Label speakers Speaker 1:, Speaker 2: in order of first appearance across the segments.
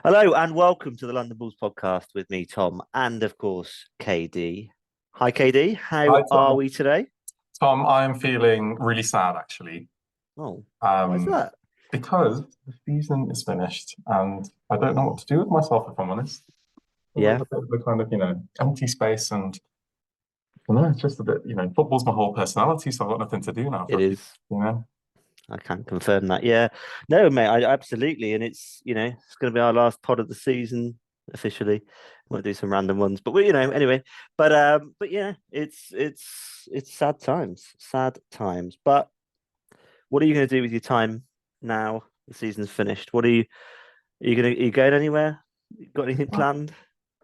Speaker 1: Hello and welcome to the London Bulls Podcast with me, Tom, and of course, KD. Hi, KD.
Speaker 2: Hi,
Speaker 1: How are
Speaker 2: Tom.
Speaker 1: we today?
Speaker 2: Tom, I'm feeling really sad actually,
Speaker 1: Oh, why is
Speaker 2: um,
Speaker 1: that?
Speaker 2: because the season is finished and I don't know what to do with myself, if I'm honest. I feel like
Speaker 1: Yeah,
Speaker 2: a bit of a kind of, empty space and I don't know, it's just a bit, football's my whole personality, so I've got nothing to do now for
Speaker 1: it
Speaker 2: a few,
Speaker 1: is.
Speaker 2: you know?
Speaker 1: I can confirm that. Yeah, no, mate, I absolutely, and it's going to be our last pod of the season officially. We'll do some random ones, but anyway. But yeah, it's sad times. But what are you going to do with your time now? The season's finished. Are you going anywhere? Got anything
Speaker 2: I'm
Speaker 1: planned?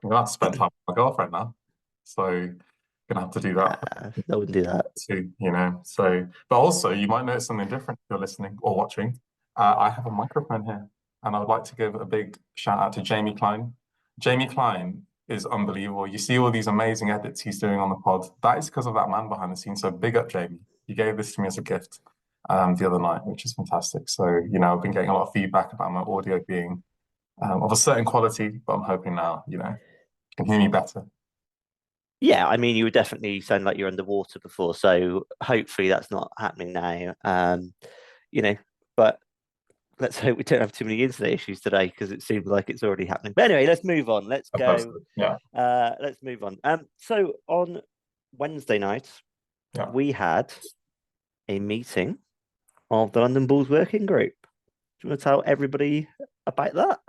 Speaker 2: gonna have to spend time with my girlfriend now. So gonna have to do that
Speaker 1: I wouldn't do that.
Speaker 2: too, you know. So, but also you might notice something different if you're listening or watching. I have a microphone here, and I would like to give a big shout out to Jamie Klein. Jamie Klein is unbelievable. You see all these amazing edits he's doing on the pod. That is because of that man behind the scenes. So big up, Jamie. He gave this to me as a gift the other night, which is fantastic. So, I've been getting a lot of feedback about my audio being of a certain quality, but I'm hoping now, you can hear me better.
Speaker 1: Yeah, I mean, you would definitely sound like you're underwater before, so hopefully that's not happening now. You know, but let's hope we don't have too many internet issues today because it seems like it's already happening. But anyway, let's move on. Let's
Speaker 2: That's
Speaker 1: go.
Speaker 2: good. Yeah,
Speaker 1: Let's move on. So on Wednesday night,
Speaker 2: yeah.
Speaker 1: we had a meeting of the London Bulls working group. Do you want to tell everybody about that?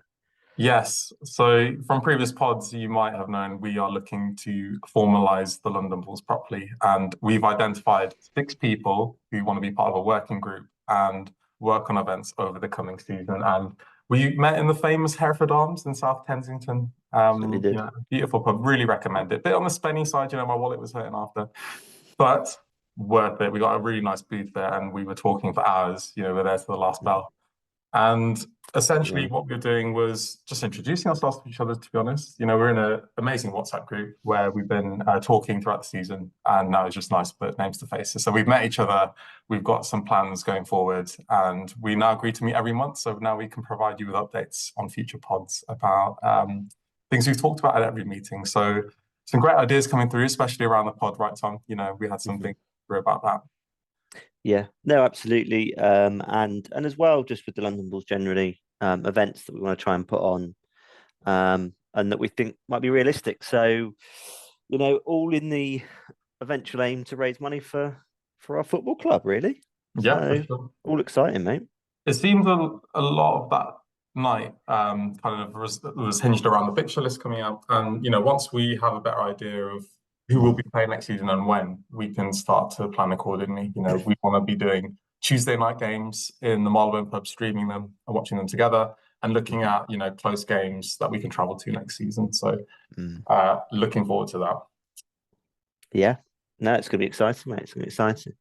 Speaker 2: Yes. So from previous pods, you might have known we are looking to formalize the London Bulls properly. And we've identified 6 people who want to be part of a working group and work on events over the coming season. And we met in the famous Hereford Arms in South Kensington.
Speaker 1: Certainly did.
Speaker 2: Beautiful pub. Really recommend it. Bit on the spenny side, my wallet was hurting after, but worth it. We got a really nice booth there and we were talking for hours. We're there to the last bell. And essentially,
Speaker 1: Certainly.
Speaker 2: what we were doing was just introducing ourselves to each other, to be honest. We're in an amazing WhatsApp group where we've been talking throughout the season, and now it's just nice to put names to faces. So we've met each other, we've got some plans going forward, and we now agree to meet every month. So now we can provide you with updates on future pods about things we've talked about at every meeting. So some great ideas coming through, especially around the pod, right, Tom? We had
Speaker 1: Mhm.
Speaker 2: something through about that.
Speaker 1: Yeah, no, absolutely. And as well, just with the London Bulls generally, events that we want to try and put on, and that we think might be realistic. So, all in the eventual aim to raise money for our football club, really.
Speaker 2: Yeah, for
Speaker 1: So,
Speaker 2: sure.
Speaker 1: all exciting, mate.
Speaker 2: It seemed a lot of that night kind of was hinged around the fixture list coming out. And, once we have a better idea of who will be playing next season and when, we can start to plan accordingly. We want to be doing Tuesday night games in the Marylebone pub, streaming them and watching them together and looking
Speaker 1: Mhm.
Speaker 2: at, close games that we can travel to next season. So
Speaker 1: Mm.
Speaker 2: looking forward to that.
Speaker 1: Yeah, no, it's going to be exciting, mate. It's going to be exciting.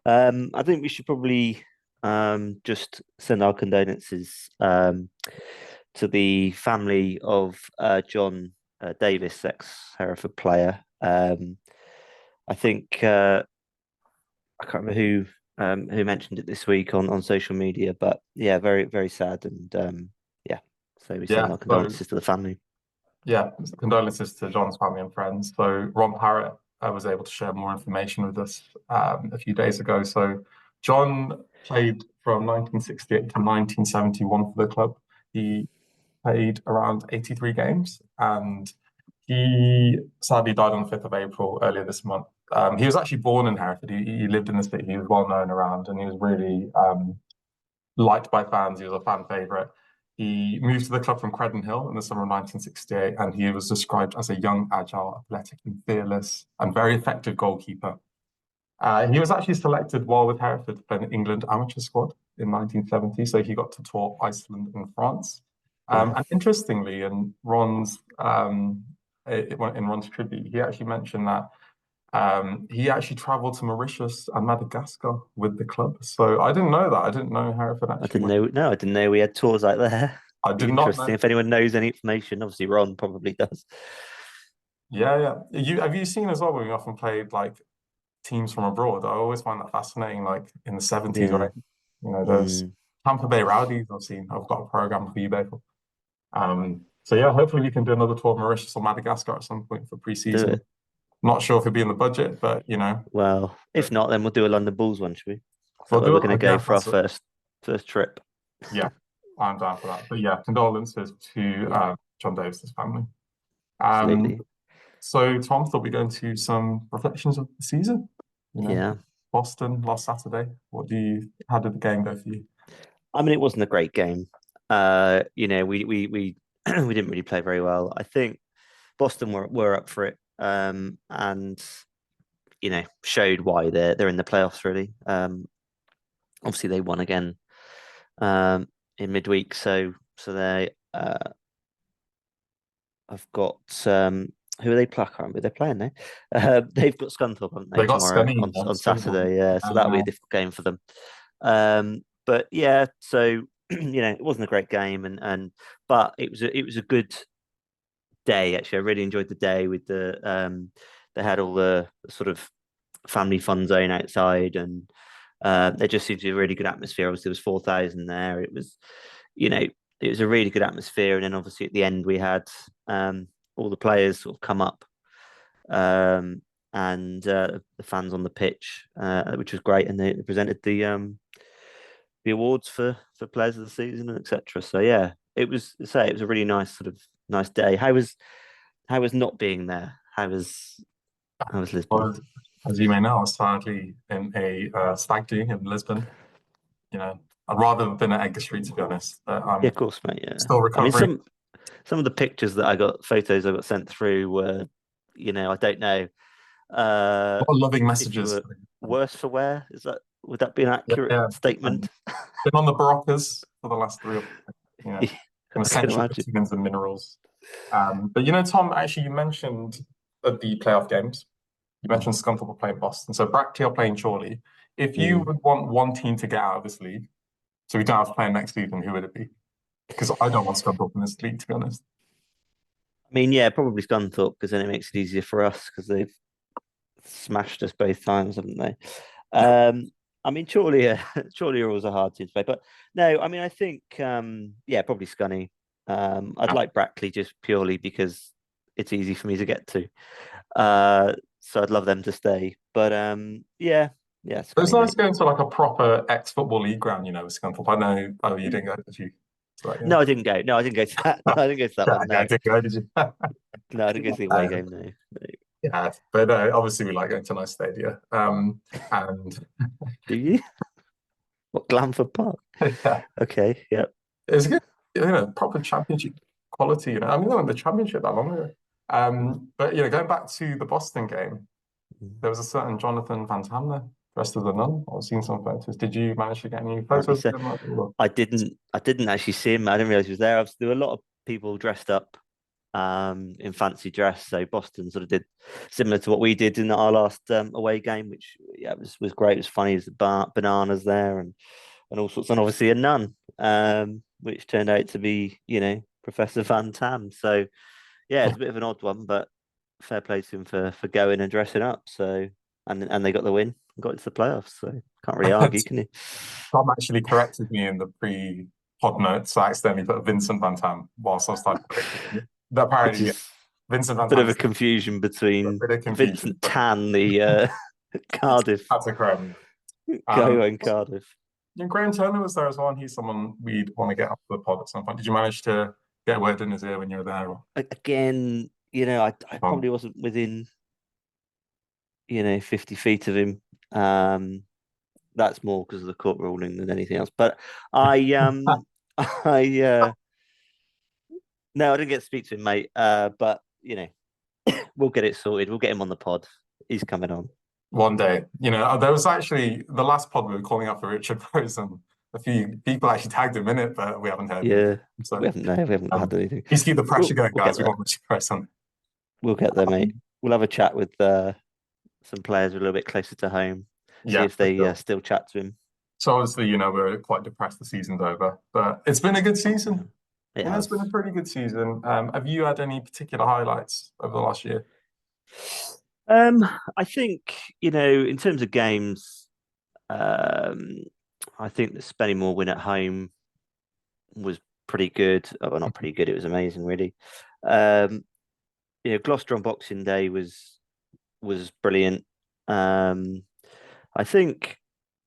Speaker 1: I think we should probably just send our condolences to the family of John Davis, ex-Hereford player. I think I can't remember who mentioned it this week on social media, but yeah, very very sad, and yeah, so we send
Speaker 2: Yeah.
Speaker 1: our
Speaker 2: So
Speaker 1: condolences to the family.
Speaker 2: yeah, condolences to John's family and friends. So Ron Parrott was able to share more information with us a few days ago. So John played from 1968 to 1971 for the club. He played around 83 games and he sadly died on the 5th of April earlier this month. He was actually born in Hereford. He lived in the city. He was well known around and he was really liked by fans. He was a fan favourite. He moved to the club from Credon Hill in the summer of 1968, and he was described as a young, agile, athletic, and fearless, and very effective goalkeeper. He was actually selected while with Hereford to play in the England amateur squad in 1970, so he got to tour Iceland and France.
Speaker 1: Wow.
Speaker 2: And interestingly, in Ron's tribute, he actually mentioned that he actually traveled to Mauritius and Madagascar with the club. So I didn't know that. I didn't know Hereford
Speaker 1: I
Speaker 2: actually
Speaker 1: didn't
Speaker 2: went.
Speaker 1: know. No, I didn't know we had tours like there.
Speaker 2: I
Speaker 1: Be
Speaker 2: did not
Speaker 1: interesting
Speaker 2: know.
Speaker 1: if anyone knows any information. Obviously, Ron probably does.
Speaker 2: Yeah, yeah. Have you seen as well when we often played like teams from abroad? I always find that fascinating, like in the 70s or
Speaker 1: Yeah.
Speaker 2: 80s. Those
Speaker 1: Mm.
Speaker 2: Tampa Bay Rowdies I've seen. I've got a program for you, Basil. So yeah, hopefully we can do another tour of Mauritius or Madagascar at some point for
Speaker 1: Do
Speaker 2: pre-season.
Speaker 1: it.
Speaker 2: Not sure if it'll be in the budget, but
Speaker 1: Well, if not, then we'll do a London Bulls one, should we? Is that
Speaker 2: we'll
Speaker 1: where
Speaker 2: do
Speaker 1: we're
Speaker 2: it.
Speaker 1: going to go
Speaker 2: Yeah,
Speaker 1: for our first trip?
Speaker 2: yeah, I'm down for that. But yeah, condolences to
Speaker 1: Yeah,
Speaker 2: John Davis's family. Um,
Speaker 1: absolutely.
Speaker 2: so Tom, thought we'd go into some reflections of the season. You know,
Speaker 1: Yeah.
Speaker 2: Boston last Saturday. How did the game go for you?
Speaker 1: I mean, it wasn't a great game. We we we didn't really play very well. I think Boston were up for it, and showed why they're in the playoffs really. Obviously they won again in midweek, so they have got who are they playing? I can't remember who they're playing now. They've got Scunthorpe, haven't they,
Speaker 2: They got
Speaker 1: tomorrow
Speaker 2: Scunny,
Speaker 1: on
Speaker 2: Scunny.
Speaker 1: Saturday? Yeah, so that'll be a difficult game for them. But yeah, so it wasn't a great game, but it was a good day actually. I really enjoyed the day with they had all the sort of family fun zone outside, and there just seemed to be a really good atmosphere. Obviously, there was 4,000 there. You know, it was a really good atmosphere, and then obviously at the end we had all the players sort of come up, and the fans on the pitch, which was great, and they presented the awards for players of the season and etc. So yeah, it was a really nice day. How was not being there? How was Lisbon?
Speaker 2: Well, as you may know, I was sadly in a stag do in Lisbon. I'd rather have been at Edgar Street, to be honest. But
Speaker 1: Yeah,
Speaker 2: I'm
Speaker 1: of course, mate. Yeah,
Speaker 2: still
Speaker 1: I mean
Speaker 2: recovering.
Speaker 1: some of the photos I got sent through were, I don't know,
Speaker 2: A lot of loving
Speaker 1: if you
Speaker 2: messages.
Speaker 1: were worse for wear. Would that be an
Speaker 2: Yeah,
Speaker 1: accurate
Speaker 2: yeah.
Speaker 1: statement?
Speaker 2: Been on the Baroccas for the last 3 or 4,
Speaker 1: Yeah, I can
Speaker 2: essential
Speaker 1: imagine.
Speaker 2: vitamins and minerals. But Tom, actually, you mentioned the playoff games. You mentioned Scunthorpe are playing Boston. So Brackley are playing Chorley. If you
Speaker 1: Mm.
Speaker 2: would want one team to get out of this league, so we don't have to play next season, who would it be? Because I don't want Scunthorpe in this league, to be honest.
Speaker 1: I mean, yeah, probably Scunthorpe because then it makes it easier for us because they've smashed us both times, haven't they?
Speaker 2: Yeah.
Speaker 1: I mean, Chorley are always a hard team to play, but no, I mean, I think, yeah, probably Scunny. I'd like Brackley just purely because it's easy for me to get to. So I'd love them to stay, but yeah,
Speaker 2: It's
Speaker 1: Scunny,
Speaker 2: nice
Speaker 1: mate.
Speaker 2: going to like a proper ex-football league ground, with Scunthorpe. I know, oh, you didn't go, did you? So, yeah.
Speaker 1: No, I didn't go. No, I didn't go to that. No, I didn't go to that
Speaker 2: Yeah,
Speaker 1: one.
Speaker 2: yeah, I
Speaker 1: No,
Speaker 2: did go, did you?
Speaker 1: no, I didn't go to the away
Speaker 2: Um,
Speaker 1: game. No, no.
Speaker 2: yeah, but obviously we like going to nice stadia. And
Speaker 1: Do you? What, Glanford Park?
Speaker 2: yeah,
Speaker 1: Okay, yeah.
Speaker 2: it's good, proper championship quality. I mean, they won the championship that long ago. But going back to the Boston game, there was a certain Jonathan Van-Tam there, dressed as a nun. I've seen some photos. Did you manage to get any
Speaker 1: Apparently
Speaker 2: photos
Speaker 1: so.
Speaker 2: of him? Or-
Speaker 1: I didn't actually see him. I didn't realize he was there. There were a lot of people dressed up in fancy dress. So Boston sort of did similar to what we did in our last away game, which yeah was great. It was funny. There's bananas there and all sorts, and obviously a nun, which turned out to be Professor Van Tam. So yeah, it's a bit of an odd one, but fair play to him for going and dressing up. So and they got the win and got into the playoffs. So can't really argue, can you?
Speaker 2: Tom actually corrected me in the pre-pod notes. So I accidentally put Vincent Van Tam whilst I was typing. That
Speaker 1: Which
Speaker 2: apparently, yeah,
Speaker 1: is
Speaker 2: Vincent Van
Speaker 1: bit
Speaker 2: Tam
Speaker 1: of a
Speaker 2: is
Speaker 1: confusion
Speaker 2: a
Speaker 1: between
Speaker 2: bit of confusion.
Speaker 1: Vincent Tan, the Cardiff
Speaker 2: That's a crime.
Speaker 1: guy who
Speaker 2: Um,
Speaker 1: owned Cardiff.
Speaker 2: and Graham Turner was there as well, and he's someone we'd want to get up to the pod at some point. Did you manage to get a word in his ear when you were there?
Speaker 1: Again, I
Speaker 2: Um,
Speaker 1: probably wasn't within 50 feet of him. That's more because of the court ruling than anything else. But I I no, I didn't get to speak to him, mate. But we'll get it sorted. We'll get him on the pod. He's coming on.
Speaker 2: one day, there was actually the last pod we were calling up for Richard Rose, and a few people actually tagged him in it, but we haven't heard anything.
Speaker 1: Yeah,
Speaker 2: So,
Speaker 1: we haven't had anything.
Speaker 2: please keep the pressure going,
Speaker 1: We'll get
Speaker 2: guys. We
Speaker 1: there.
Speaker 2: want Richard Rose on.
Speaker 1: We'll get there, mate. We'll have a chat with some players a little bit closer to home. See
Speaker 2: Yeah,
Speaker 1: if
Speaker 2: for
Speaker 1: they
Speaker 2: sure.
Speaker 1: still chat to him.
Speaker 2: So obviously, we're quite depressed the season's over, but it's been a good season.
Speaker 1: It
Speaker 2: It's been
Speaker 1: has.
Speaker 2: a pretty good season. Have you had any particular highlights over the last year?
Speaker 1: I think in terms of games, um, I think the Spennymoor win at home was pretty good. Oh, well, not pretty good. It was amazing, really. Um, Gloucester on Boxing Day was brilliant. I think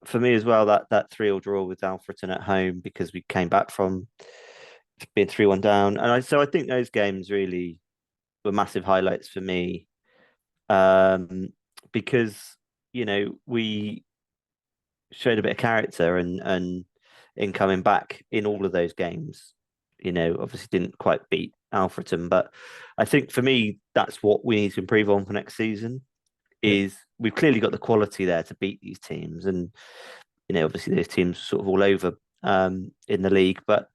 Speaker 1: for me as well that 3-3 draw with Alfreton at home, because we came back from being 3-1 down, and I think those games really were massive highlights for me, because we showed a bit of character, and in coming back in all of those games, obviously didn't quite beat Alfreton, but I think for me that's what we need to improve on for next season.
Speaker 2: Yeah.
Speaker 1: Is we've clearly got the quality there to beat these teams, and obviously those teams are sort of all over in the league, but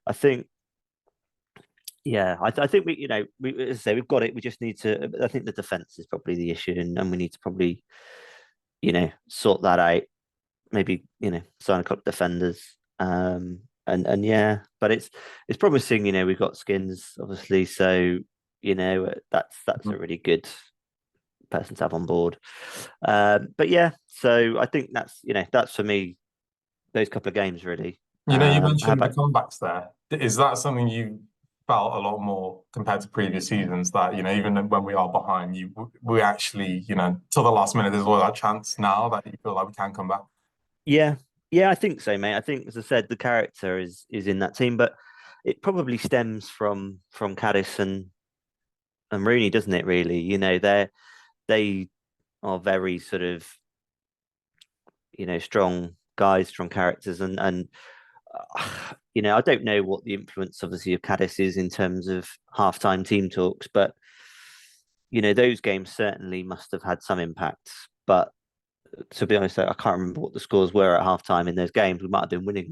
Speaker 1: I think. Yeah, I think as I say, we've got it. We just need to. I think the defense is probably the issue, and we need to probably, sort that out. Maybe sign a couple of defenders. And yeah, but it's promising. We've got Skins, obviously, so that's a really good person to have on board. But yeah, so I think that's for me. Those couple of games really.
Speaker 2: You
Speaker 1: How
Speaker 2: mentioned the
Speaker 1: about
Speaker 2: comebacks there. Is that something you felt a lot more compared to previous seasons? That even when we are behind, we actually till the last minute, there's always that chance now that you feel like we can come back.
Speaker 1: Yeah, yeah, I think so, mate. I think, as I said, the character is in that team, but it probably stems from Caddis and Rooney, doesn't it? Really, they are very sort of strong guys, strong characters, and I don't know what the influence, obviously, of Caddis is in terms of halftime team talks, but those games certainly must have had some impact. But to be honest, I can't remember what the scores were at halftime in those games. We might have been winning,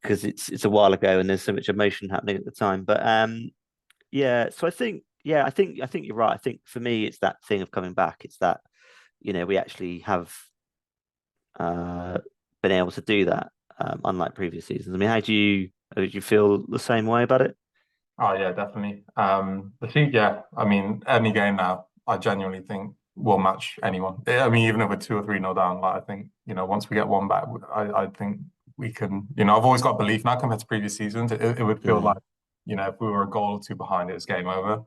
Speaker 1: because it's a while ago and there's so much emotion happening at the time. But yeah, so I think you're right. I think for me, it's that thing of coming back. It's that we actually have been able to do that, unlike previous seasons. I mean, how do you feel the same way about it?
Speaker 2: Oh yeah, definitely. I think I mean, any game now, I genuinely think will match anyone. I mean, even if we're 2 or 3-0 down, like I think once we get one back, I think we can. I've always got belief now compared to previous seasons. It would feel like if we were a goal or two behind, it was game over.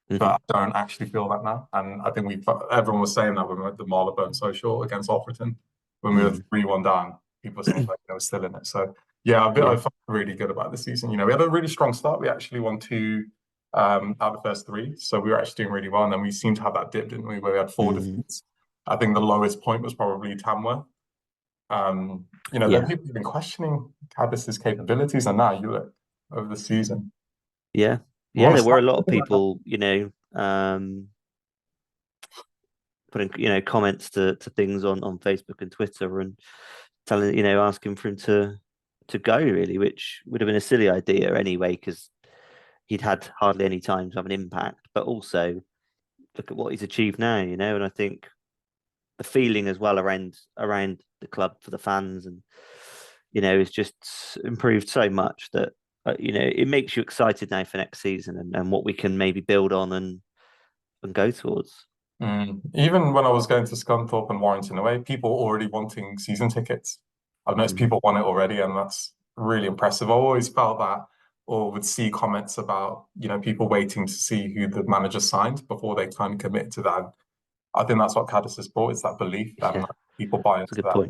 Speaker 2: But I don't actually feel that now, and I think everyone was saying that when we went to Marylebone Social against Alfreton, when we were 3-1 down, people were saying like we're still in it. So yeah, I felt really good about the season. We had a really strong start. We actually won 2 out of the first 3, so we were actually doing really well. And then we seemed to have that dip, didn't we, where we had 4 defeats. I think the lowest point was probably Tamworth. There are people who've been questioning Caddis's capabilities, and now you look over the season.
Speaker 1: Yeah, yeah, there were a lot of people, putting comments to things on Facebook and Twitter, and telling asking for him to go, really, which would have been a silly idea anyway, because he'd had hardly any time to have an impact. But also look at what he's achieved now, and I think the feeling as well around the club for the fans, and it's just improved so much that it makes you excited now for next season, and what we can maybe build on and go towards.
Speaker 2: Even when I was going to Scunthorpe and Warrington away, people were already wanting season tickets. I've noticed people want it already, and that's really impressive. I always felt that, or would see comments about people waiting to see who the manager signed before they kind of commit to that. I think that's what Caddis has brought. It's that belief, and people buy into
Speaker 1: That's a good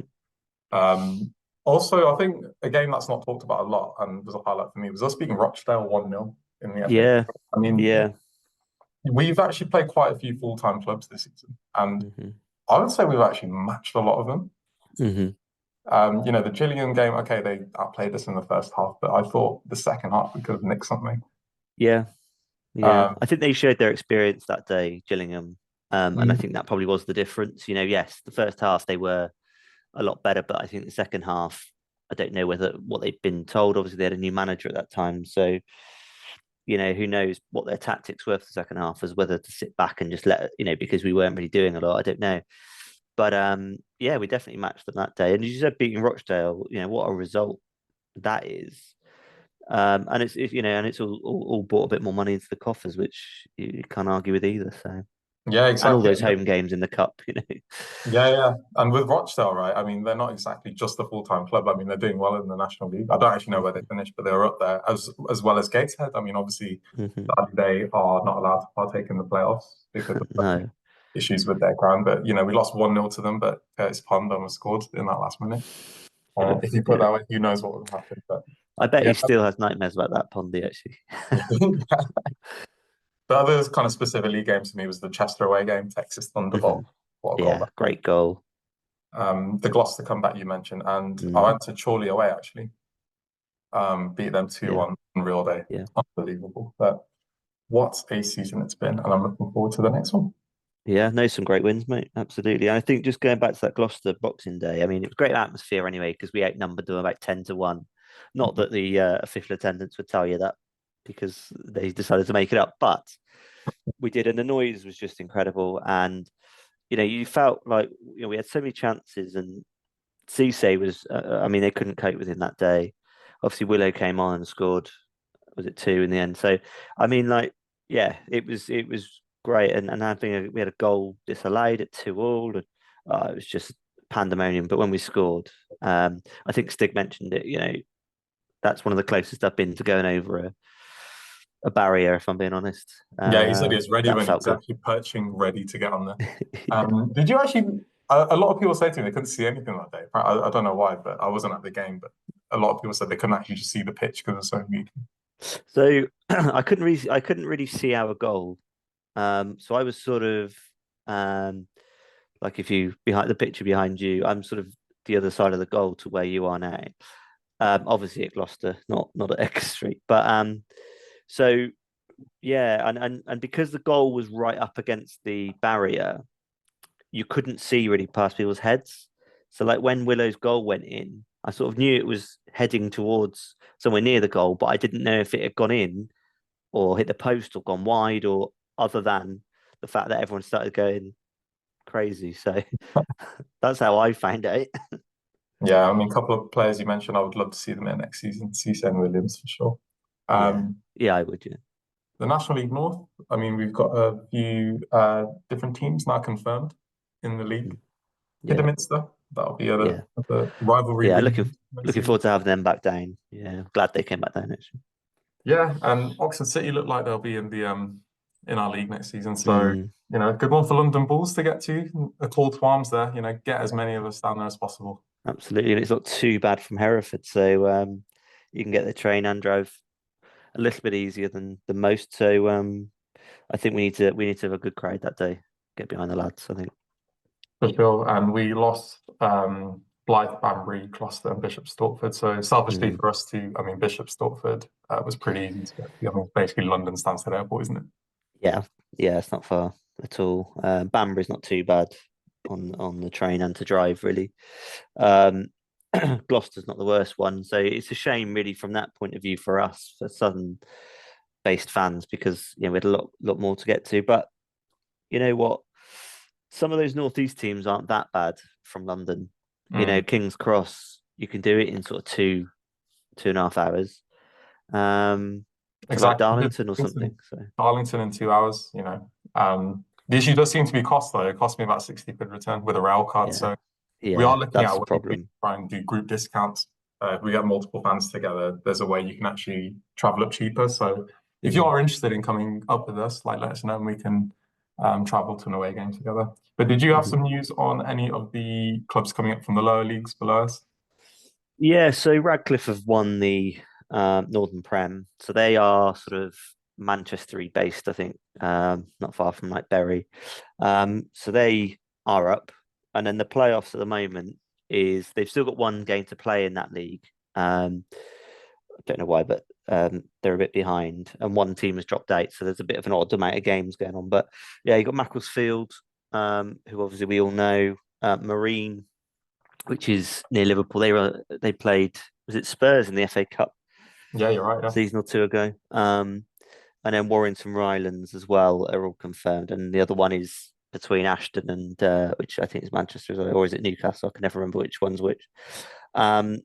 Speaker 2: that.
Speaker 1: point.
Speaker 2: Also, I think a game that's not talked about a lot and was a highlight for me was us beating Rochdale 1-0 in the FA
Speaker 1: Yeah,
Speaker 2: Cup. I mean,
Speaker 1: yeah.
Speaker 2: we've actually played quite a few full-time clubs this season, and I would say we've actually matched a lot of them. The Gillingham game, okay, they outplayed us in the first half, but I thought the second half we could have nicked something.
Speaker 1: Yeah, yeah. I think they showed their experience that day, Gillingham, and I think that probably was the difference. Yes, the first half they were a lot better, but I think the second half, I don't know what they'd been told. Obviously, they had a new manager at that time, so who knows what their tactics were for the second half, as whether to sit back and just let because we weren't really doing a lot. I don't know, but yeah, we definitely matched them that day. And as you said, beating Rochdale, what a result that is. And it's and it's all brought a bit more money into the coffers, which you can't argue with either. So
Speaker 2: Yeah,
Speaker 1: and all
Speaker 2: exactly.
Speaker 1: those home games in the cup, you know.
Speaker 2: Yeah, yeah. And with Rochdale, right? I mean, they're not exactly just a full-time club. I mean, they're doing well in the National League. I don't actually know where they finished, but they were up there as well as Gateshead. I mean, obviously,
Speaker 1: Hmm.
Speaker 2: sadly, they are not allowed to partake in the playoffs because of
Speaker 1: No.
Speaker 2: issues with their ground. But you know, we lost 1-0 to them, but Curtis Pond almost scored in that last minute. If you put it
Speaker 1: Yeah.
Speaker 2: that way, who knows what would happen? But
Speaker 1: I bet
Speaker 2: yeah,
Speaker 1: he still has nightmares about that Pondy, actually.
Speaker 2: the other kind of specific league game to me was the Chester away game, Texas
Speaker 1: Hmm.
Speaker 2: Thunderbolt. What a goal
Speaker 1: Yeah,
Speaker 2: that!
Speaker 1: great goal.
Speaker 2: The Gloucester comeback you mentioned, and I
Speaker 1: Mm,
Speaker 2: went to Chorley away actually. Beat them
Speaker 1: yeah,
Speaker 2: 2-1 on real day.
Speaker 1: yeah.
Speaker 2: Unbelievable. But what a season it's been, and I'm looking forward to the next one.
Speaker 1: Yeah, no, some great wins, mate. Absolutely. And I think just going back to that Gloucester Boxing Day, I mean, it was great atmosphere anyway, because we outnumbered them about 10-1. Not that the official attendance would tell you that because they decided to make it up, but we did, and the noise was just incredible. And, you know, you felt like, you know, we had so many chances, and Cisse was, I mean, they couldn't cope with him that day. Obviously, Willow came on and scored, was it two in the end? So, I mean, like, yeah, it was great, and having we had a goal disallowed at 2-2, and it was just pandemonium. But when we scored, I think Stig mentioned it. You know, that's one of the closest I've been to going over a barrier, if I'm being honest.
Speaker 2: Yeah, he said he was ready
Speaker 1: That
Speaker 2: when he
Speaker 1: felt
Speaker 2: was
Speaker 1: good.
Speaker 2: actually perching, ready to get on there.
Speaker 1: Yeah.
Speaker 2: Did you actually? A lot of people say to me they couldn't see anything that day. I don't know why, but I wasn't at the game. But a lot of people said they couldn't actually just see the pitch because it's so weak.
Speaker 1: So I couldn't really see our goal. So I was sort of um, like if you behind the picture behind you, I'm sort of the other side of the goal to where you are now. Obviously at Gloucester, not at Edgar Street, but so yeah, and because the goal was right up against the barrier, you couldn't see really past people's heads. So like when Willow's goal went in, I sort of knew it was heading towards somewhere near the goal, but I didn't know if it had gone in or hit the post or gone wide or other than the fact that everyone started going crazy. So that's how I found out.
Speaker 2: Yeah, I mean, a couple of players you mentioned, I would love to see them in next season. Cisse and Williams for sure.
Speaker 1: Yeah.
Speaker 2: Um,
Speaker 1: Yeah, I would, yeah.
Speaker 2: the National League North. I mean, we've got a few different teams now confirmed in the league.
Speaker 1: Mm. Yeah.
Speaker 2: Kidderminster, that'll be
Speaker 1: Yeah.
Speaker 2: the rivalry
Speaker 1: Yeah. Looking
Speaker 2: reunion next
Speaker 1: looking
Speaker 2: season.
Speaker 1: forward to having them back down. Yeah. Glad they came back down actually.
Speaker 2: Yeah, and Oxford City look like they'll be in our league next season. So,
Speaker 1: Mm.
Speaker 2: you know, good one for London Bulls to get to. A call to arms there, you know, get as many of us down there as possible.
Speaker 1: Absolutely. And it's not too bad from Hereford. So you can get the train and drive a little bit easier than most. So I think we need to have a good crowd that day. Get behind the lads, I think.
Speaker 2: For sure. And we lost Blythe, Banbury, Gloucester, and Bishop Stortford. So selfishly
Speaker 1: Mm.
Speaker 2: for us too, I mean, Bishop Stortford was pretty easy to get to. I mean, basically London Stansted Airport, isn't it?
Speaker 1: Yeah. Yeah, it's not far at all. Banbury's not too bad on the train and to drive, really. Um, Gloucester's not the worst one, so it's a shame, really, from that point of view for us, for Southern-based fans, because we had a lot more to get to. But you know what? Some of those northeast teams aren't that bad from London.
Speaker 2: Mm,
Speaker 1: King's Cross, you can do it in sort of 2.5 hours. To like
Speaker 2: exactly.
Speaker 1: Darlington or something. So
Speaker 2: Darlington in 2 hours, you know. The issue does seem to be cost though. It cost me about 60 quid return with a rail card.
Speaker 1: yeah,
Speaker 2: So we are
Speaker 1: yeah,
Speaker 2: looking
Speaker 1: that's
Speaker 2: at
Speaker 1: the
Speaker 2: ways we
Speaker 1: problem.
Speaker 2: try and do group discounts. If we get multiple fans together, there's a way you can actually travel up cheaper. So if you
Speaker 1: Mm.
Speaker 2: are interested in coming up with us, like let us know and we can travel to an away game together. But did you have
Speaker 1: Mhm.
Speaker 2: some news on any of the clubs coming up from the lower leagues below us?
Speaker 1: Yeah, so Radcliffe have won the Northern Prem, so they are sort of Manchester based, I think, not far from like Bury. So they are up, and then the playoffs at the moment is they've still got one game to play in that league. I don't know why, but they're a bit behind, and one team has dropped out, so there's a bit of an odd amount of games going on. But yeah, you got Macclesfield, who obviously we all know, Marine, which is near Liverpool. They played, was it Spurs in the FA Cup
Speaker 2: Yeah, you're right.
Speaker 1: a
Speaker 2: Yeah.
Speaker 1: season or two ago. And then Warrington Rylands as well are all confirmed, and the other one is between Ashton and which I think is Manchester, or is it Newcastle? I can never remember which one's which. Um,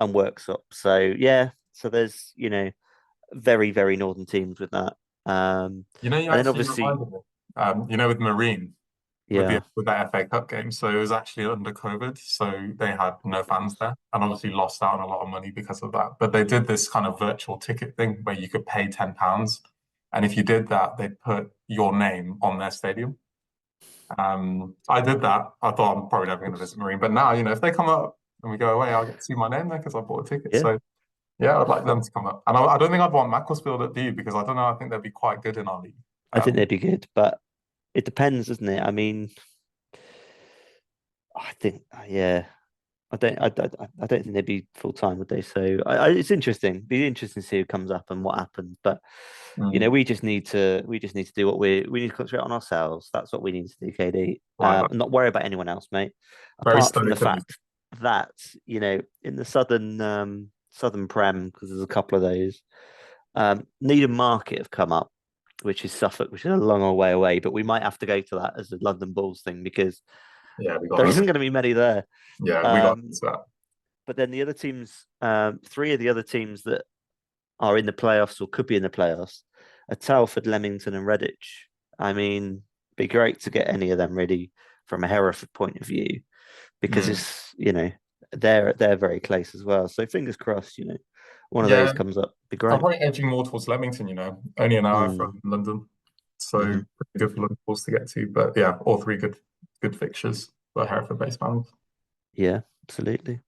Speaker 1: and Worksop. So yeah, so there's very very northern teams with that.
Speaker 2: You know, you
Speaker 1: And then
Speaker 2: actually
Speaker 1: obviously
Speaker 2: reminded me. with Marine,
Speaker 1: Yeah.
Speaker 2: with that FA Cup game. So it was actually under COVID, so they had no fans there, and obviously lost out on a lot of money because of that. But they did this kind of virtual ticket thing where you could pay £10, and if you did that, they'd put your name on their stadium. I did that. I thought I'm probably never going to visit Marine, but now, if they come up and we go away, I'll get to see my name there because I bought a ticket.
Speaker 1: Yeah.
Speaker 2: So yeah, I'd like them to come up. And I don't think I'd want Macclesfield at B because I don't know. I think they'd be quite good in our league.
Speaker 1: I think they'd be good, but it depends, doesn't it? I mean, I think, yeah, I don't think they'd be full time, would they? So it's interesting. Be interesting to see who comes up and what happens. But we just need to do what we need to concentrate on ourselves. That's what we need to do, KD.
Speaker 2: Right,
Speaker 1: And not worry about anyone else, mate.
Speaker 2: very
Speaker 1: Apart from the
Speaker 2: stoic.
Speaker 1: fact that in the southern Prem, because there's a couple of those, Needham Market have come up, which is Suffolk, which is a long way away. But we might have to go to that as a London Bulls thing because there isn't going to be many there.
Speaker 2: Yeah, we got that.
Speaker 1: But then the other teams, three of the other teams that are in the playoffs or could be in the playoffs are Telford, Leamington, and Redditch. I mean, it'd be great to get any of them ready from a Hereford point of view because it's they're very close as well. So fingers crossed, one of those comes up. Be great.
Speaker 2: I'm probably edging more towards Leamington. Only an hour from London, so pretty good for London Bulls to get to. But yeah, all three good fixtures for Hereford-based fans.
Speaker 1: Yeah, absolutely.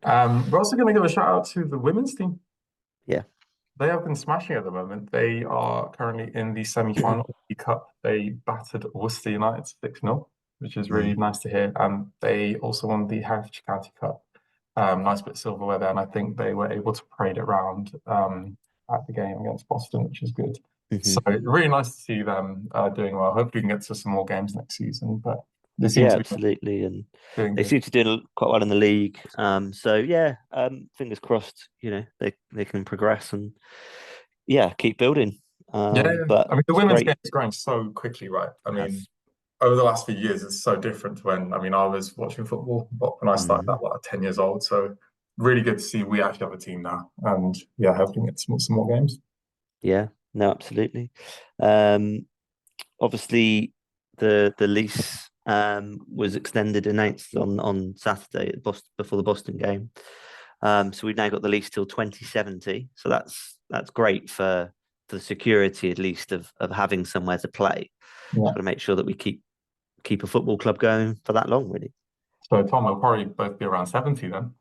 Speaker 2: We're also going to give a shout out to the women's team.
Speaker 1: Yeah.
Speaker 2: They have been smashing at the moment. They are currently in the semi-final of the Cup. They battered Worcester United 6-0, which is really nice to hear. And they also won the Herefordshire County Cup. Nice bit of silverware there, and I think they were able to parade it around at the game against Boston, which is good. So really nice to see them doing well. Hopefully we can get to some more games next season, but they seem to be
Speaker 1: absolutely, and
Speaker 2: they
Speaker 1: seem to do quite well in the league. So yeah, fingers crossed. They can progress and keep building. But
Speaker 2: I mean the women's game is growing so quickly, right? I mean, over the last few years, it's so different to when I was watching football when I started at 10 years old. So really good to see we actually have a team now, and hoping get some more games.
Speaker 1: Yeah, no, absolutely. Obviously, the lease was extended, announced on Saturday at Boston, before the Boston game. So we've now got the lease till 2070. So that's great for the security, at least, of having somewhere to play. Got to make sure that we keep a football club going for that long, really.
Speaker 2: So Tom, we'll probably both be around 70 then.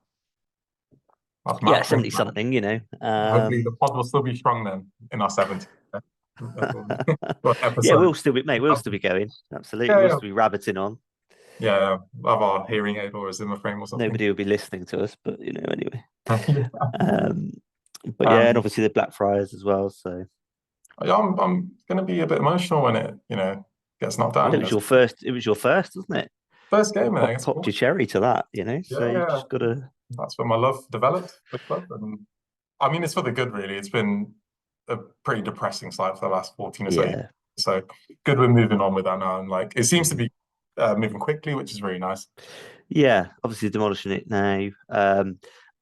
Speaker 1: Yeah, 70 something,
Speaker 2: Hopefully the pod will still be strong then in our 70s.
Speaker 1: Yeah, we'll still be going. Absolutely. We'll still be rabbiting on.
Speaker 2: Yeah, have our hearing aid or a Zimmer frame or something.
Speaker 1: Nobody will be listening to us, but anyway. But yeah, and obviously the Blackfriars as well. So
Speaker 2: I'm going to be a bit emotional when it gets knocked down.
Speaker 1: It was your first, wasn't it?
Speaker 2: First game,
Speaker 1: popped your cherry to that, So you just got to.
Speaker 2: That's where my love developed, the club, and I mean it's for the good, really. It's been a pretty depressing side for the last 14 or so years. So good we're moving on with that now, and it seems to be moving quickly, which is really nice.
Speaker 1: Yeah, obviously demolishing it now.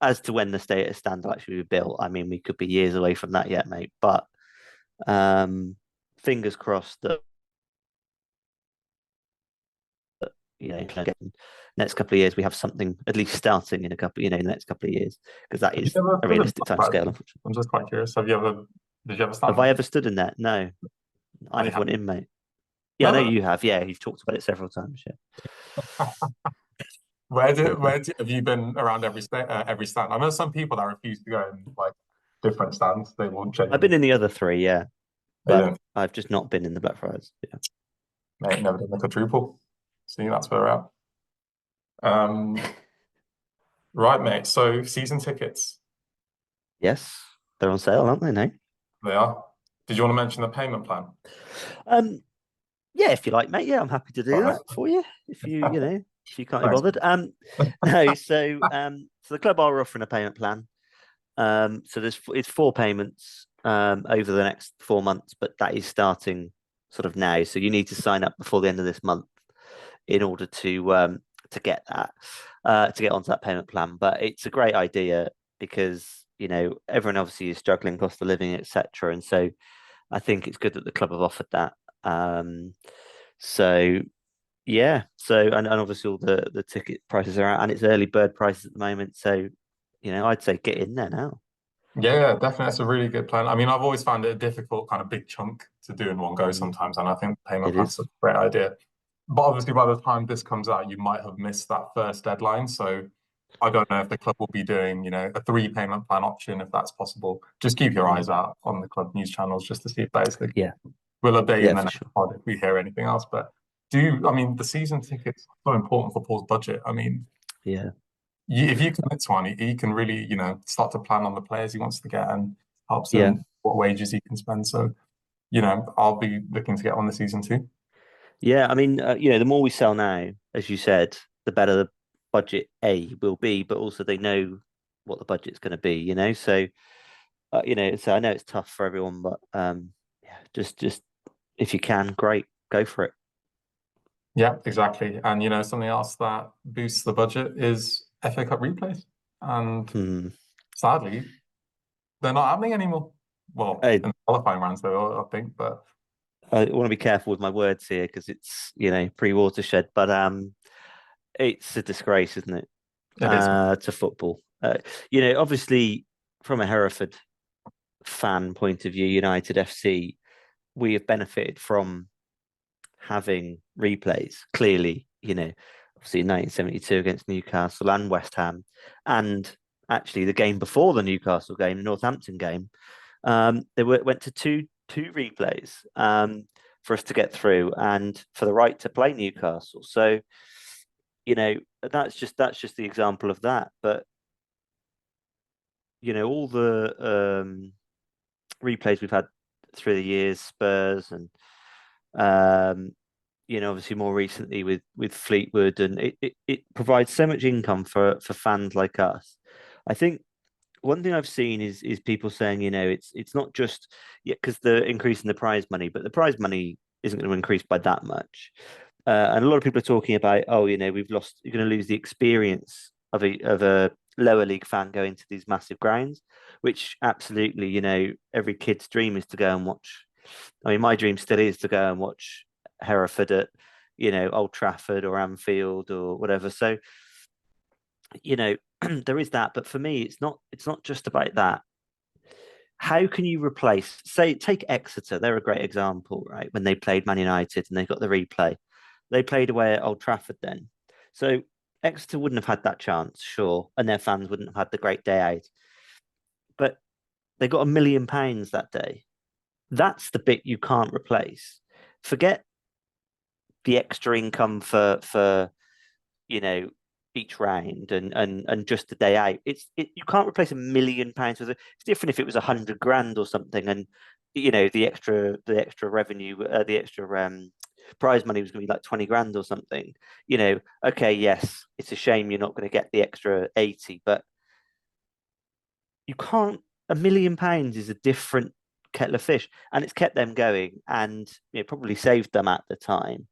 Speaker 1: As to when the status stand will actually be built, I mean, we could be years away from that yet, mate. But fingers crossed that next couple of years we have something at least starting in a couple, in the next couple of years, because that is a realistic time scale.
Speaker 2: I'm just quite curious. Did you ever stand?
Speaker 1: Have I ever stood in that? No, I never went in, mate. Yeah, I know you have. Yeah, you've talked about it several times. Yeah.
Speaker 2: Where have you been around every stand? I know some people that refuse to go in different stands. They won't.
Speaker 1: I've been in the other three, yeah, but I've just not been in the Blackfriars. Yeah,
Speaker 2: mate, never done the quadruple. See, that's where we're at. Right, mate. So season tickets.
Speaker 1: Yes, they're on sale, aren't they? No,
Speaker 2: they are. Did you want to mention the payment plan?
Speaker 1: Yeah, if you like, mate. Yeah, I'm happy to do that for you. If you, if you can't be bothered. No. So the club are offering a payment plan. So it's 4 payments over the next 4 months, but that is starting sort of now. So you need to sign up before the end of this month in order to get that, to get onto that payment plan. But it's a great idea because everyone obviously is struggling, cost of living, etc. And so I think it's good that the club have offered that. So yeah, and obviously all the ticket prices are out, and it's early bird prices at the moment. So I'd say get in there now.
Speaker 2: Yeah, definitely. That's a really good plan. I mean, I've always found it a difficult kind of big chunk to do in one go
Speaker 1: Mm,
Speaker 2: sometimes, and I think payment
Speaker 1: it
Speaker 2: plan's a
Speaker 1: is.
Speaker 2: great idea. But obviously, by the time this comes out, you might have missed that first deadline. So I don't know if the club will be doing, a three payment plan option, if that's possible. Just keep your eyes
Speaker 1: Mm,
Speaker 2: out on the club news channels just to see if that is the.
Speaker 1: yeah,
Speaker 2: We'll update in
Speaker 1: yeah,
Speaker 2: the
Speaker 1: for
Speaker 2: next
Speaker 1: sure.
Speaker 2: pod if we hear anything else. But I mean, the season tickets are so important for Paul's budget. I mean,
Speaker 1: Yeah,
Speaker 2: if you commit to one, he can really, start to plan on the players he wants to get and helps
Speaker 1: yeah.
Speaker 2: him what wages he can spend. So, I'll be looking to get on the season too.
Speaker 1: Yeah, I mean, the more we sell now, as you said, the better the budget will be, but also they know what the budget's going to be, So, so I know it's tough for everyone, but yeah, just if you can, great, go for it.
Speaker 2: Yeah, exactly. And something else that boosts the budget is FA Cup replays. And
Speaker 1: Hmm.
Speaker 2: sadly, they're not happening anymore. Well,
Speaker 1: I
Speaker 2: in qualifying rounds, they will, I think, but
Speaker 1: I want to be careful with my words here because it's pre-watershed, but it's a disgrace, isn't it?
Speaker 2: it is.
Speaker 1: To football. Obviously, from a Hereford fan point of view, United FC, we have benefited from having replays. Clearly, obviously in 1972 against Newcastle and West Ham, and actually the game before the Newcastle game, the Northampton game, they went to two replays for us to get through, and for the right to play Newcastle. So, that's just the example of that. But all the replays we've had through the years, Spurs and obviously more recently with Fleetwood, and it provides so much income for fans like us. I think one thing I've seen is people saying, it's not just because the increase in the prize money, but the prize money isn't going to increase by that much. And a lot of people are talking about, oh, we've lost, you're going to lose the experience of a lower league fan going to these massive grounds, which absolutely, every kid's dream is to go and watch. I mean, my dream still is to go and watch Hereford at, Old Trafford or Anfield or whatever. So, there is that, but for me, it's not just about that. How can you replace, say, take Exeter? They're a great example, right? When they played Man United and they got the replay, they played away at Old Trafford then. So Exeter wouldn't have had that chance, sure, and their fans wouldn't have had the great day out. But they got £1 million that day. That's the bit you can't replace. Forget the extra income for each round and just the day out. You can't replace £1 million with it. It's different if it was 100 grand or something, and the extra revenue, the extra prize money was going to be like 20 grand or something. Okay, yes, it's a shame you're not going to get the extra 80, but you can't. £1 million is a different kettle of fish, and it's kept them going, and probably saved them at the time,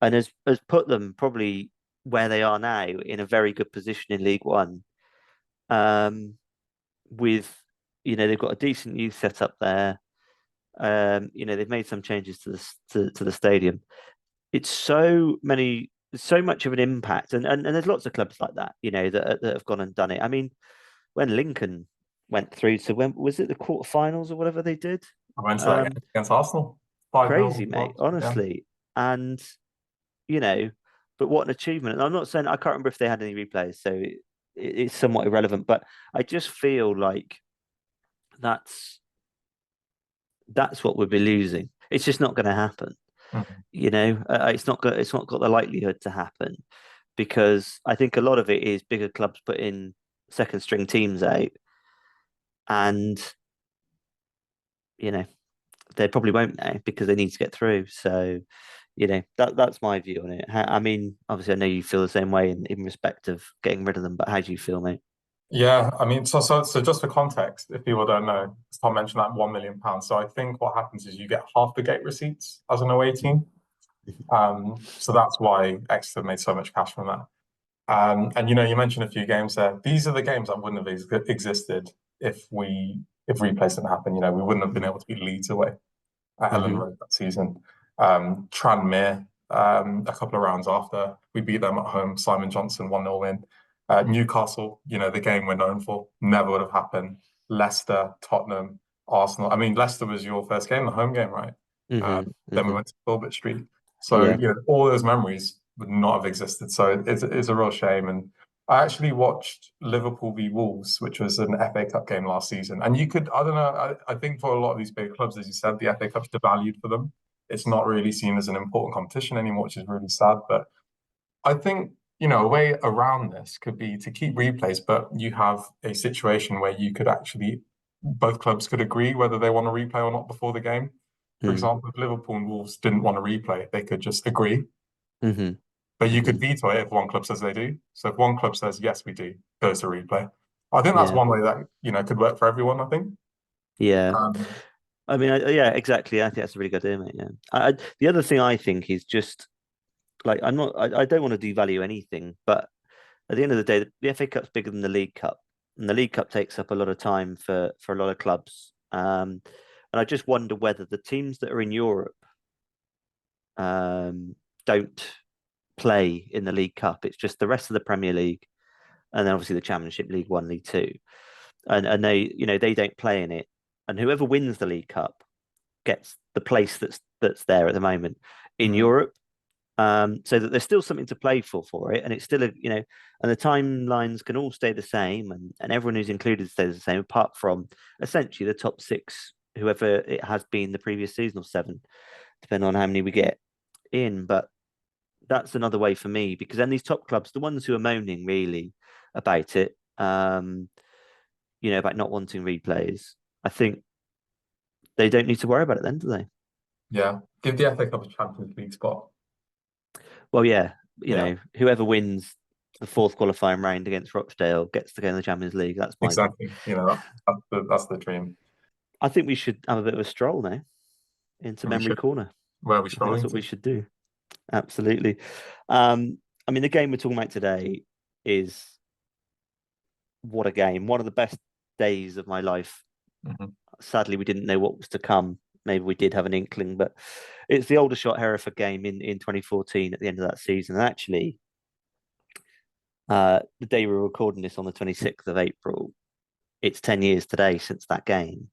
Speaker 1: and has put them probably where they are now in a very good position in League One. With they've got a decent youth set up there. They've made some changes to the stadium. It's so much of an impact, and there's lots of clubs like that, that have gone and done it. I mean, when Lincoln went through to, when was it, the quarterfinals or whatever they did?
Speaker 2: I went to that game against Arsenal, 5-0.
Speaker 1: Crazy, mate,
Speaker 2: Yeah.
Speaker 1: honestly. And you know, but what an achievement. And I'm not saying, I can't remember if they had any replays, so it's somewhat irrelevant, but I just feel like that's that's what we'll be losing. It's just not going to happen.
Speaker 2: Mhm.
Speaker 1: It's not got the likelihood to happen, because I think a lot of it is bigger clubs putting second string teams out, and you know they probably won't now because they need to get through. So that's my view on it. I mean, obviously, I know you feel the same way in respect of getting rid of them, but how do you feel, mate?
Speaker 2: Yeah, I mean, so just for context, if people don't know, as Tom mentioned that £1 million. So I think what happens is you get half the gate receipts as an away team. So that's why Exeter made so much cash from that. And you mentioned a few games there. These are the games that wouldn't have existed if replays didn't happen. We wouldn't have been able to beat Leeds away. at Ellen
Speaker 1: Hmm.
Speaker 2: Road that season. Tranmere, a couple of rounds after, we beat them at home. Simon Johnson 1-0 win. Newcastle, the game we're known for, never would have happened. Leicester, Tottenham, Arsenal. I mean, Leicester was your first game, the home game, right?
Speaker 1: Hmm.
Speaker 2: Then we
Speaker 1: Hmm.
Speaker 2: went to Filbert Street. So,
Speaker 1: Yeah.
Speaker 2: all those memories would not have existed. So it's a real shame. And I actually watched Liverpool v Wolves, which was an FA Cup game last season. And I don't know, I think for a lot of these big clubs, as you said, the FA Cup's devalued for them. It's not really seen as an important competition anymore, which is really sad. But I think, a way around this could be to keep replays, but you have a situation where you could actually, both clubs could agree whether they want to replay or not before the game. For
Speaker 1: Mm.
Speaker 2: example, if Liverpool and Wolves didn't want to replay, they could just agree.
Speaker 1: Hmm.
Speaker 2: But you
Speaker 1: Hmm.
Speaker 2: could veto it if one club says they do. So if one club says, yes, we do, goes to replay. I think that's
Speaker 1: Yeah.
Speaker 2: one way that, could work for everyone, I think.
Speaker 1: Yeah.
Speaker 2: Um,
Speaker 1: I mean, yeah, exactly. I think that's a really good idea, mate. Yeah. The other thing I think is just like I don't want to devalue anything, but at the end of the day, the FA Cup's bigger than the League Cup, and the League Cup takes up a lot of time for a lot of clubs. And I just wonder whether the teams that are in Europe don't play in the League Cup. It's just the rest of the Premier League, and then obviously the Championship, League One, League Two, and they don't play in it. And whoever wins the League Cup gets the place that's there at the moment in
Speaker 2: mm,
Speaker 1: Europe. So that there's still something to play for it, and it's still and the timelines can all stay the same, and everyone who's included stays the same, apart from essentially the top six, whoever it has been the previous season, or seven, depending on how many we get in. But that's another way for me, because then these top clubs, the ones who are moaning really about it, about not wanting replays, I think they don't need to worry about it then, do they?
Speaker 2: yeah. Give the FA Cup a Champions League spot.
Speaker 1: Well, yeah,
Speaker 2: Yeah,
Speaker 1: whoever wins the fourth qualifying round against Rochdale gets to go in the Champions League. That's my goal.
Speaker 2: exactly. That's the dream.
Speaker 1: I think we should have a bit of a stroll now into
Speaker 2: We
Speaker 1: memory
Speaker 2: should.
Speaker 1: corner.
Speaker 2: Where are we
Speaker 1: I think that's
Speaker 2: strolling
Speaker 1: what we
Speaker 2: to?
Speaker 1: should do. Absolutely. I mean, the game we're talking about today is what a game. One of the best days of my life.
Speaker 2: Mhm.
Speaker 1: Sadly, we didn't know what was to come. Maybe we did have an inkling, but it's the Aldershot Hereford game in 2014 at the end of that season. And actually, the day we were recording this on the 26th of April, it's 10 years today since that game.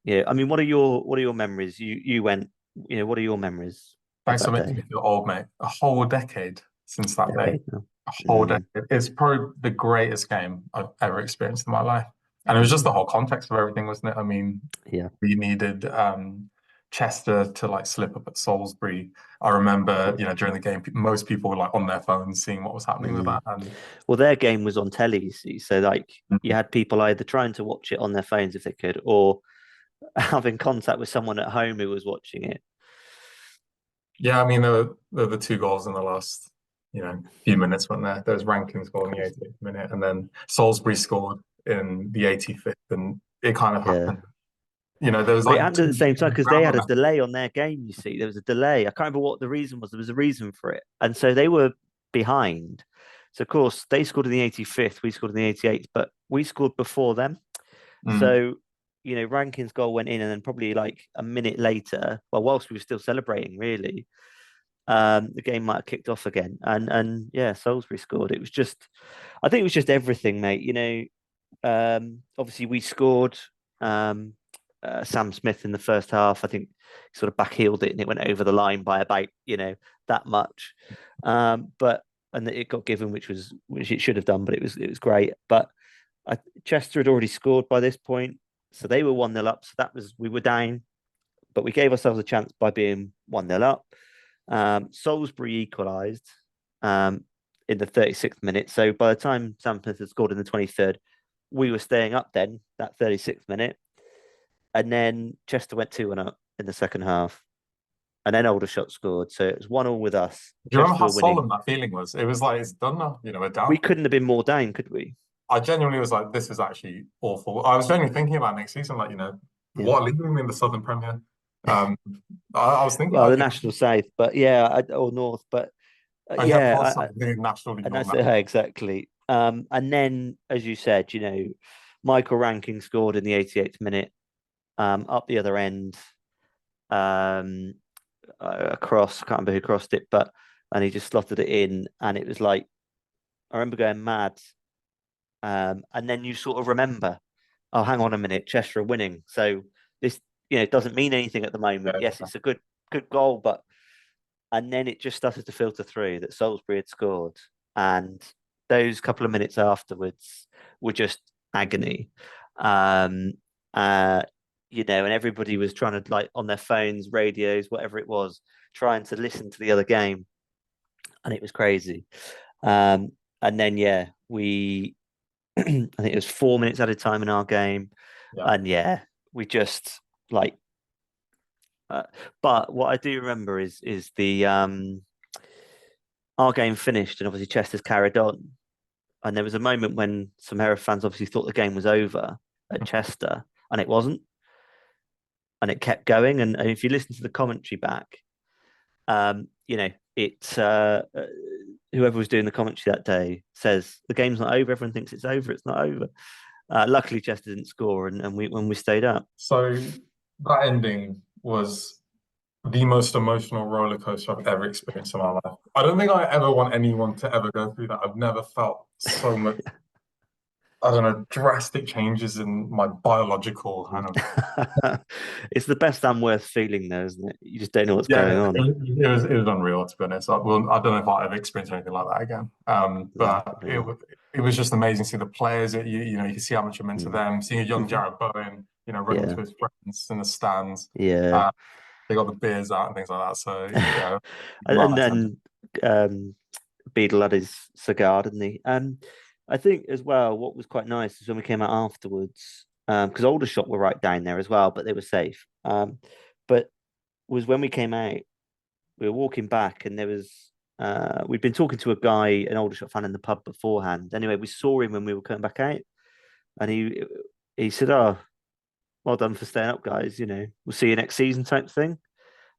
Speaker 1: Yeah, I mean, what are your memories? You went, what are your memories of
Speaker 2: Thanks for
Speaker 1: that
Speaker 2: making me
Speaker 1: day?
Speaker 2: feel old, mate. A whole decade since that day.
Speaker 1: Decade now.
Speaker 2: A whole
Speaker 1: Mm,
Speaker 2: decade. It's probably the greatest game I've ever experienced in my life. And it was just the whole context of everything, wasn't it? I mean,
Speaker 1: yeah.
Speaker 2: we needed Chester to like slip up at Salisbury. I remember, during the game, most people were like on their phones seeing what was happening with
Speaker 1: Mm.
Speaker 2: that. And
Speaker 1: Well, their game was on telly, you see, so like you
Speaker 2: Mhm.
Speaker 1: had people either trying to watch it on their phones if they could, or having contact with someone at home who was watching it.
Speaker 2: Yeah, I mean, there were the two goals in the last, few minutes, weren't there? There was Rankin goal in the 88th minute, and then Salisbury scored in the 85th, and it kind of
Speaker 1: Yeah.
Speaker 2: happened. There was
Speaker 1: But it
Speaker 2: like
Speaker 1: happened at
Speaker 2: two
Speaker 1: the same time because they
Speaker 2: ground
Speaker 1: had a
Speaker 2: on
Speaker 1: delay on their game, you see. There was a delay. I can't remember what the reason was. There was a reason for it. And so they were behind. So, of course, they scored in the 85th, we scored in the 88th, but we scored before them.
Speaker 2: Mm.
Speaker 1: So, Rankin's goal went in, and then probably like a minute later, well, whilst we were still celebrating, really, the game might have kicked off again. And yeah, Salisbury scored. It was just, I think it was just everything, mate. Obviously we scored. Sam Smith in the first half, I think, sort of backheeled it and it went over the line by about that much. But and it got given, which it should have done, but it was great. But Chester had already scored by this point, so they were 1-0 up. So we were down, but we gave ourselves a chance by being 1-0 up. Salisbury equalised in the 36th minute. So by the time Sam Smith had scored in the 23rd, we were staying up then, that 36th minute. And then Chester went 2-1 up in the second half. And then Aldershot scored. So it was 1-1 with us.
Speaker 2: Do you remember
Speaker 1: Chester
Speaker 2: how
Speaker 1: were winning.
Speaker 2: solemn that feeling was? It was like, it's done now, we're
Speaker 1: We
Speaker 2: down.
Speaker 1: couldn't have been more down, could we?
Speaker 2: I genuinely was like, this is actually awful. I was genuinely thinking about next season, like,
Speaker 1: Yeah.
Speaker 2: what league are we in the Southern Premier? Um, I was thinking,
Speaker 1: Well, the National South, but yeah, or North, but
Speaker 2: yeah, of
Speaker 1: yeah,
Speaker 2: course, I'm thinking National League
Speaker 1: and
Speaker 2: North
Speaker 1: that's
Speaker 2: now.
Speaker 1: exactly. And then, as you said, Michael Rankin scored in the 88th minute, up the other end. across. I can't remember who crossed it, and he just slotted it in, and it was like I remember going mad. And then you sort of remember, oh, hang on a minute, Chester are winning, so this doesn't mean anything at the moment. Yes, it's a good goal, but and then it just started to filter through that Salisbury had scored, and those couple of minutes afterwards were just agony. And everybody was trying to, like, on their phones, radios, whatever it was, trying to listen to the other game, and it was crazy. And then we I think it was 4 minutes at a time in our game, and we just like. But what I do remember is the our game finished, and obviously Chester's carried on, and there was a moment when some Hereford fans obviously thought the game was over at Chester, and it wasn't, and it kept going. And if you listen to the commentary back, it's whoever was doing the commentary that day says the game's not over. Everyone thinks it's over. It's not over. Luckily, Chester didn't score, and we stayed up.
Speaker 2: So that ending was the most emotional roller coaster I've ever experienced in my life. I don't think I ever want anyone to ever go through that. I've never felt so much, I don't know, drastic changes in my biological kind of.
Speaker 1: It's the best and worst feeling, though, isn't it? You just don't know what's going on.
Speaker 2: It was unreal, to be honest. I don't know if I'll ever experience anything like that again. But it was just amazing to see the players. You can see how much it meant to them. Seeing a young Jarrod Bowen, running to his friends in the stands.
Speaker 1: Yeah.
Speaker 2: They got the beers out and things like that. So yeah.
Speaker 1: And then Beadle had his cigar, didn't he? I think as well, what was quite nice is when we came out afterwards, because Aldershot were right down there as well, but they were safe. But was when we came out, we were walking back, and there was we'd been talking to a guy, an Aldershot fan in the pub beforehand. Anyway, we saw him when we were coming back out, and he said, "Oh, well done for staying up, guys. We'll see you next season," type thing.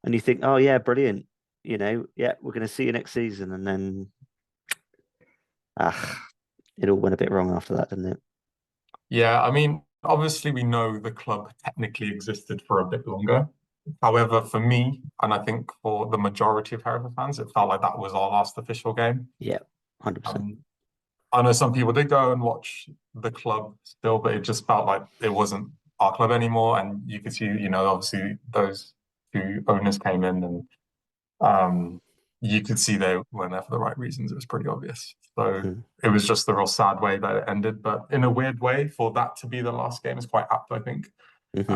Speaker 1: And you think, "Oh yeah, brilliant. We're going to see you next season." And then, it all went a bit wrong after that, didn't it?
Speaker 2: Yeah, I mean, obviously we know the club technically existed for a bit longer. However, for me, and I think for the majority of Hereford fans, it felt like that was our last official game.
Speaker 1: Yeah, 100%.
Speaker 2: I know some people did go and watch the club still, but it just felt like it wasn't our club anymore. And you could see, obviously those two owners came in, and you could see they weren't there for the right reasons. It was pretty obvious. So it was just the real sad way that it ended. But in a weird way, for that to be the last game is quite apt, I think. It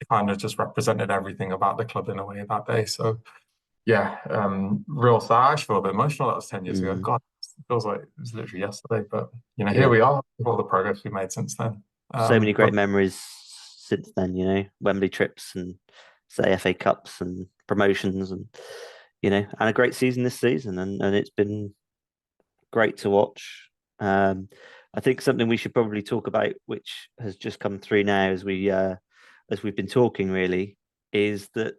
Speaker 2: kind of just represented everything about the club in a way that day. So yeah, real sad. I actually feel a bit emotional. That was 10 years ago. God, it feels like it was literally yesterday. But here we are with all the progress we've made since then.
Speaker 1: So many great memories since then. Wembley trips and say FA Cups and promotions, and and a great season this season, and it's been great to watch. I think something we should probably talk about, which has just come through now as we've been talking, really, is that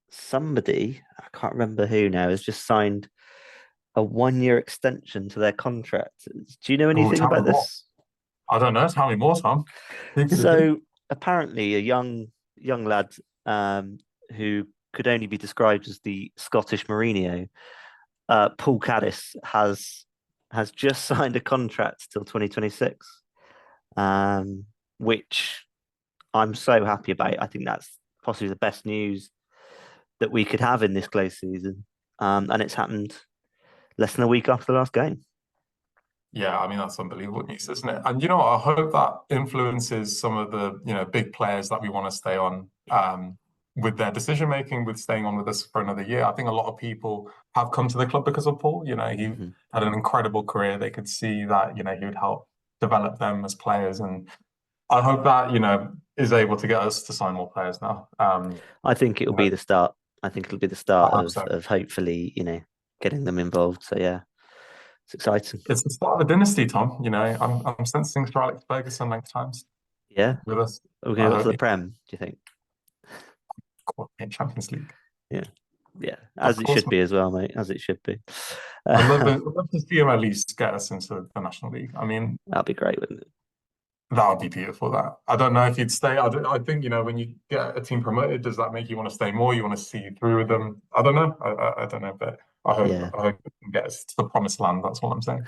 Speaker 1: somebody, I can't remember who now, has just signed a 1-year extension to their contract. Do you know anything about this?
Speaker 2: I don't know. Tell me more, Tom.
Speaker 1: So apparently a young lad who could only be described as the Scottish Mourinho, Paul Caddis, has just signed a contract till 2026, which I'm so happy about. I think that's possibly the best news that we could have in this close season, and it's happened less than a week after the last game.
Speaker 2: Yeah, I mean, that's unbelievable news, isn't it? And I hope that influences some of the big players that we want to stay on with their decision making, with staying on with us for another year. I think a lot of people have come to the club because of Paul. He had an incredible career. They could see that he would help develop them as players, and I hope that is able to get us to sign more players now.
Speaker 1: I think it will be the start. I think it'll be the start of hopefully getting them involved. So yeah. It's exciting.
Speaker 2: It's the start of a dynasty, Tom. I'm sensing Sir Alex Ferguson next times.
Speaker 1: Yeah,
Speaker 2: with us.
Speaker 1: We're going to go to the Prem. Do you think?
Speaker 2: In Champions League.
Speaker 1: Yeah, as it should be as well, mate. As it should be.
Speaker 2: I'd love to see him at least get us into the National League. I mean,
Speaker 1: that'd be great, wouldn't it?
Speaker 2: That would be beautiful. That I don't know if you'd stay. I think when you get a team promoted, does that make you want to stay more? You want to see through with them? I don't know. I don't know, but
Speaker 1: Yeah.
Speaker 2: I hope we can get us to the promised land. That's what I'm saying.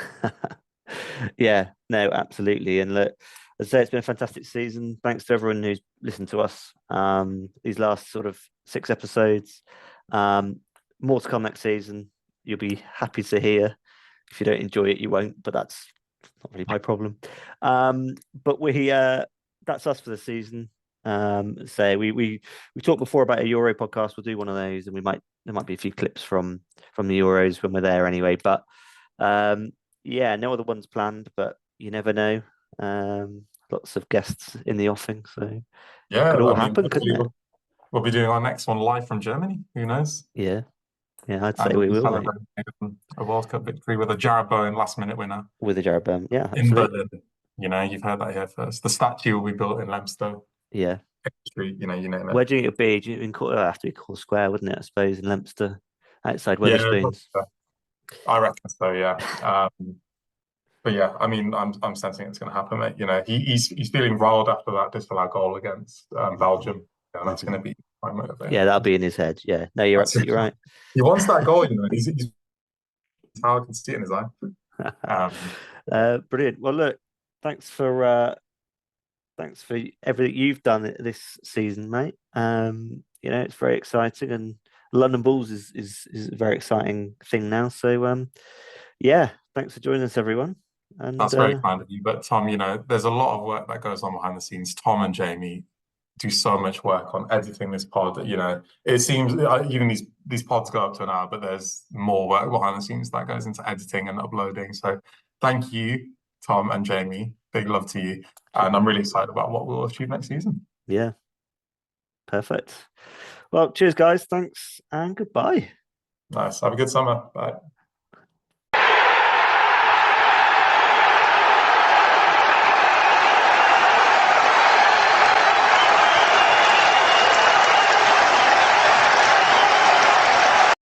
Speaker 1: Yeah, no, absolutely. And look, as I say, it's been a fantastic season. Thanks to everyone who's listened to us these last sort of 6 episodes. More to come next season. You'll be happy to hear. If you don't enjoy it, you won't, but that's not really my problem. But that's us for the season. We talked before about a Euro podcast. We'll do one of those, and there might be a few clips from the Euros when we're there anyway. But yeah, no other ones planned, but you never know. Lots of guests in the offing, so
Speaker 2: Yeah,
Speaker 1: could all
Speaker 2: I mean,
Speaker 1: happen, couldn't it?
Speaker 2: we'll be doing our next one live from Germany. Who knows?
Speaker 1: Yeah, I'd say
Speaker 2: And we'll
Speaker 1: we
Speaker 2: be
Speaker 1: will, mate.
Speaker 2: celebrating a World Cup victory with a Jarrod Bowen last-minute winner
Speaker 1: With the Jarrod Bowen. Yeah,
Speaker 2: in
Speaker 1: absolutely.
Speaker 2: Berlin. You've heard that here first. The statue will be built in Leominster
Speaker 1: Yeah.
Speaker 2: Street. You name it.
Speaker 1: Where do you think it'd be? Do you think it'd have to be Core Square, wouldn't it? I suppose in Leominster, outside
Speaker 2: Yeah,
Speaker 1: Wetherspoons.
Speaker 2: I reckon so. Yeah. But yeah, I mean, I'm sensing it's going to happen, mate. He's feeling riled after that disallowed goal against Belgium. Yeah, that's going to be quite motivating.
Speaker 1: Yeah, that'll be in his head. Yeah, no, you're absolutely right.
Speaker 2: He wants that goal. He's how I can see it in his eye.
Speaker 1: Brilliant. Well, look, thanks for everything you've done this season, mate. It's very exciting, and London Bulls is a very exciting thing now. So, yeah, thanks for joining us, everyone. And
Speaker 2: that's very kind of you. But Tom, there's a lot of work that goes on behind the scenes. Tom and Jamie do so much work on editing this pod. It seems even these pods go up to an hour, but there's more work behind the scenes that goes into editing and uploading. So thank you, Tom and Jamie. Big love to you. And I'm really excited about what we'll achieve next season.
Speaker 1: Yeah. Perfect. Well, cheers, guys. Thanks and goodbye.
Speaker 2: Nice. Have a good summer. Bye.